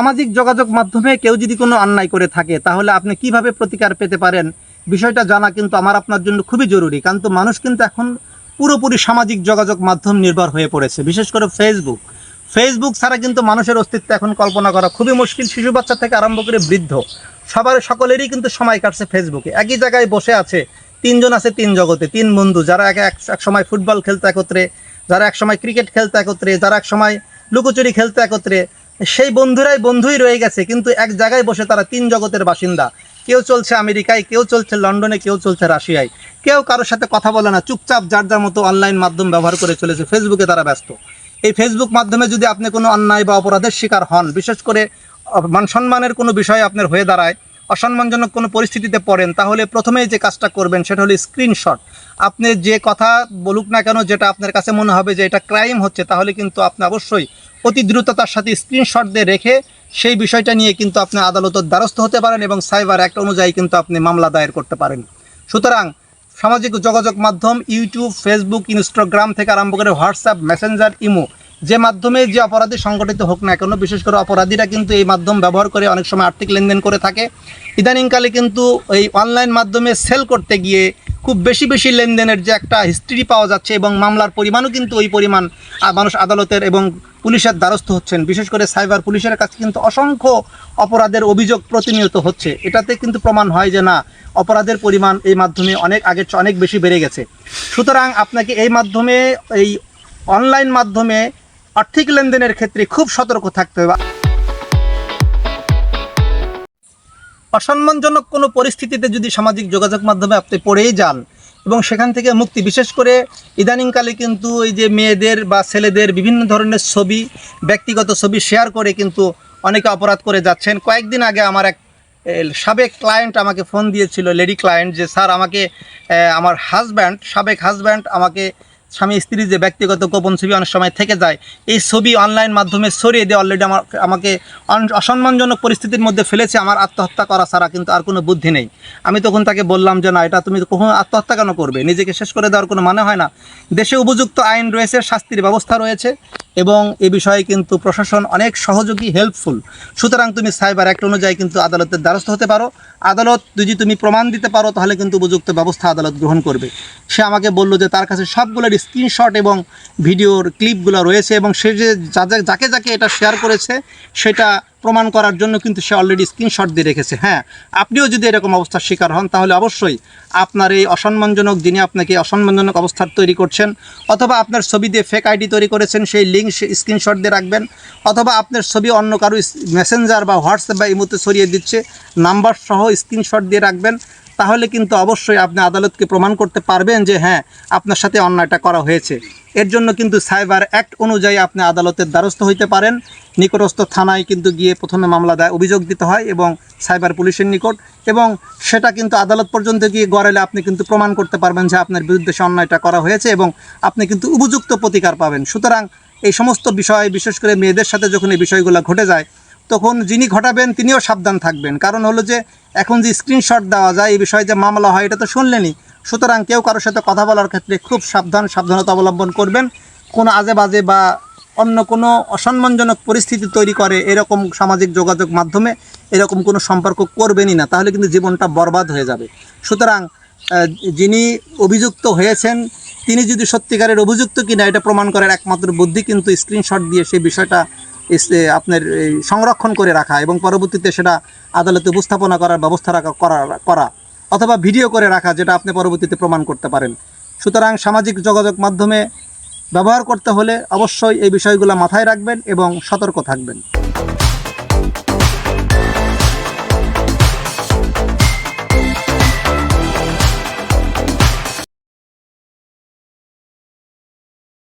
সামাজিক যোগাযোগ মাধ্যমে কেউ যদি কোনো অন্যায় করে থাকে তাহলে আপনি কিভাবে প্রতিকার পেতে পারেন বিষয়টা জানা কিন্তু আমার আপনার জন্য খুবই জরুরি। কারণ তো মানুষ কিন্তু এখন পুরোপুরি সামাজিক যোগাযোগ মাধ্যম নির্ভর হয়ে পড়েছে, বিশেষ করে ফেসবুক ছাড়া কিন্তু মানুষের অস্তিত্ব এখন কল্পনা করা খুবই মুশকিল। শিশু বাচ্চা থেকে আরম্ভ করে বৃদ্ধ সকলেরই কিন্তু সময় কাটছে ফেসবুকে। একই জায়গায় বসে আছে, তিনজন আছে তিন জগতে, তিন বন্ধু, যারা এক সময় ফুটবল খেলতে একত্রে, যারা এক সময় ক্রিকেট খেলতে একত্রে, যারা এক সময় লুকোচুরি খেলতে একত্রে, সেই বন্ধুই রয়ে গেছে, কিন্তু এক জায়গায় বসে তারা তিন জগতের বাসিন্দা। কেউ চলছে আমেরিকায়, কেউ চলছে লন্ডনে, কেউ চলছে রাশিয়ায়, কেউ কারোর সাথে কথা বলে না, চুপচাপ যার যার মতো অনলাইন মাধ্যম ব্যবহার করে চলেছে, ফেসবুকে তারা ব্যস্ত। এই ফেসবুক মাধ্যমে যদি আপনি কোনো অন্যায় বা অপরাধের শিকার হন, বিশেষ করে মান সম্মানের কোনো বিষয় আপনার হয়ে দাঁড়ায়, অসম্মানজনক কোনো পরিস্থিতিতে পড়েন, তাহলে প্রথমেই যে কাজটা করবেন সেটা হলো স্ক্রিনশট। আপনি যে কথা বলুক না কেন, যেটা আপনার কাছে মনে হবে যে এটা ক্রাইম হচ্ছে, তাহলে কিন্তু আপনি অবশ্যই অতি দ্রুততার সাথে স্ক্রিনশট দিয়ে রেখে সেই বিষয়টা নিয়ে কিন্তু আপনি আদালতের দ্বারস্থ হতে পারেন এবং সাইবার অ্যাক্ট অনুযায়ী কিন্তু আপনি মামলা দায়ের করতে পারেন। সুতরাং সামাজিক যোগাযোগ মাধ্যম ইউটিউব, ফেসবুক, ইনস্টাগ্রাম থেকে আরম্ভ করে হোয়াটসঅ্যাপ, মেসেঞ্জার, ইমো, যে মাধ্যমে যে অপরাধী সংগঠিত হোক না কেন, বিশেষ করে অপরাধীরা কিন্তু এই মাধ্যম ব্যবহার করে অনেক সময় আর্থিক লেনদেন করে থাকে। ইদানিংকালে কিন্তু এই অনলাইন মাধ্যমে সেল করতে গিয়ে খুব বেশি লেনদেনের যে একটা হিস্ট্রি পাওয়া যাচ্ছে এবং মামলার পরিমাণও কিন্তু ওই পরিমাণ মানুষ আদালতের এবং পুলিশের দ্বারস্থ হচ্ছেন। বিশেষ করে সাইবার পুলিশের কাছে কিন্তু অসংখ্য অপরাধের অভিযোগ প্রতিনিয়ত হচ্ছে। এটাতে কিন্তু প্রমাণ হয় যে না, অপরাধের পরিমাণ এই মাধ্যমে আগের চেয়ে অনেক বেশি বেড়ে গেছে। সুতরাং আপনাকে এই মাধ্যমে, এই অনলাইন মাধ্যমে আর্থিক লেনদেনের ক্ষেত্রে খুব সতর্ক থাকতে হবে। অসম্মানজনক কোনো পরিস্থিতিতে যদি সামাজিক যোগাযোগ মাধ্যমে আপনি পড়েই যান এবং সেখান থেকে মুক্তি, বিশেষ করে ইদানিংকালে কিন্তু এই যে মেয়েদের বা ছেলেদের বিভিন্ন ধরনের ছবি, ব্যক্তিগত ছবি শেয়ার করে কিন্তু অনেকে অপরাধ করে যাচ্ছেন। কয়েকদিন আগে আমার এক সাবেক ক্লায়েন্ট আমাকে ফোন দিয়েছিল, লেডি ক্লায়েন্ট, যে স্যার আমাকে আমার সাবেক হাজব্যান্ড আমাকে স্বামী স্ত্রী যে ব্যক্তিগত গোপন ছবি অনেক সময় থেকে যায়, এই ছবি অনলাইন মাধ্যমে ছড়িয়ে দিয়ে অলরেডি আমাকে অসম্মানজনক পরিস্থিতির মধ্যে ফেলেছে। আমার আত্মহত্যা করা ছাড়া কিন্তু আর কোনো বুদ্ধি নেই। আমি তখন তাকে বললাম যে না, এটা তুমি কখনো আত্মহত্যা কেন করবে? নিজেকে শেষ করে দেওয়ার কোনো মানে হয় না। দেশে উপযুক্ত আইন রয়েছে, শাস্তির ব্যবস্থা রয়েছে এবং এ বিষয়ে কিন্তু প্রশাসন অনেক সহযোগী, হেল্পফুল। সুতরাং তুমি সাইবার অ্যাক্ট অনুযায়ী কিন্তু আদালতের দ্বারস্থ হতে পারো। আদালত যদি তুমি প্রমাণ দিতে পারো তাহলে কিন্তু উপযুক্ত ব্যবস্থা আদালত গ্রহণ করবে। সে আমাকে বলল যে তার কাছে সবগুলোর স্ক্রিনশট এবং ভিডিওর ক্লিপগুলো রয়েছে এবং সে যে যাকে এটা শেয়ার করেছে সেটা প্রমাণ করার জন্য কিন্তু সে অলরেডি স্ক্রিনশট দিয়ে রেখেছে। হ্যাঁ, আপনিও যদি এরকম অবস্থার শিকার হন তাহলে অবশ্যই আপনার এই অসম্মানজনক, যিনি আপনাকে অসম্মানজনক অবস্থার তৈরি করছেন, অথবা আপনার ছবি দিয়ে ফেক আইডি তৈরি করেছেন, সেই লিঙ্ক স্ক্রিনশট দিয়ে রাখবেন, অথবা আপনার ছবি অন্য কারো মেসেঞ্জার বা হোয়াটসঅ্যাপ বা ইমোতে ছড়িয়ে দিচ্ছে, নাম্বার সহ স্ক্রিনশট দিয়ে রাখবেন। তাহলে কিন্তু অবশ্যই আপনি আদালতকে প্রমাণ করতে পারবেন যে হ্যাঁ, আপনার সাথে অন্যায়টা করা হয়েছে। এর জন্য কিন্তু সাইবার অ্যাক্ট অনুযায়ী আপনি আদালতের দ্বারস্থ হইতে পারেন। নিকটস্থ থানায় কিন্তু গিয়ে প্রথমে মামলা অভিযোগ দিতে হয় এবং সাইবার পুলিশের নিকট, এবং সেটা কিন্তু আদালত পর্যন্ত গিয়ে গড়ালে আপনি কিন্তু প্রমাণ করতে পারবেন যে আপনার বিরুদ্ধে সে অন্যায়টা করা হয়েছে এবং আপনি কিন্তু উপযুক্ত প্রতিকার পাবেন। সুতরাং এই সমস্ত বিষয়, বিশেষ করে মেয়েদের সাথে যখন এই বিষয়গুলো ঘটে যায়, তখন যিনি ঘটাবেন তিনিও সাবধান থাকবেন। কারণ হলো যে এখন যে স্ক্রিনশট দেওয়া যায়, এই বিষয়ে যে মামলা হয়, এটা তো শুনলেনই। সুতরাং কেউ কারোর সাথে কথা বলার ক্ষেত্রে খুব সাবধানতা অবলম্বন করবেন। কোনো আজে বাজে বা অন্য কোনো অসম্মানজনক পরিস্থিতি তৈরি করে এরকম সামাজিক যোগাযোগ মাধ্যমে এরকম কোনো সম্পর্ক করবেনই না, তাহলে কিন্তু জীবনটা বরবাদ হয়ে যাবে। সুতরাং যিনি অভিযুক্ত হয়েছেন তিনি যদি সত্যিকারের অভিযুক্ত কিনা এটা প্রমাণ করার একমাত্র বুদ্ধি কিন্তু স্ক্রিনশট দিয়ে সেই বিষয়টা আপনার সংরক্ষণ করে রাখা এবং পরবর্তীতে সেটা আদালতে উপস্থাপনা করার ব্যবস্থা করা অথবা ভিডিও করে রাখা, যেটা আপনি পরবর্তীতে প্রমাণ করতে পারেন। সুতরাং সামাজিক যোগাযোগ মাধ্যমে ব্যবহার করতে হলে অবশ্যই এই বিষয়গুলো মাথায় রাখবেন এবং সতর্ক থাকবেন।